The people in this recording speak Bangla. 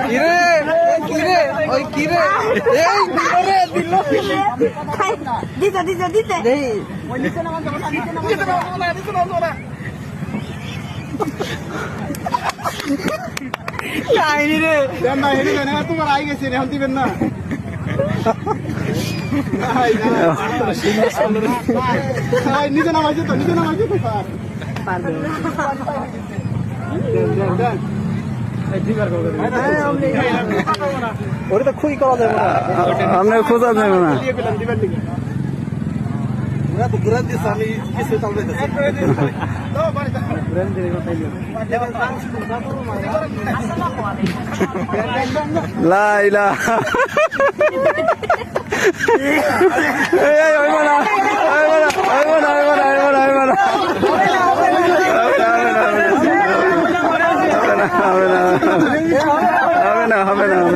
কিরে কিরে ওই কিরে এই দিল দিতে দিতে দিতে কাহিনী রে না হেরি না তোমার আই গেছে এখন দিবেন না নিজে নামাইছে তো স্যার ওটা তো খুবই করা যাবে না আমরা খোঁজা যাবে না তো ঘুরান দিস আমি কিছু তাহলে লাইলা হবে না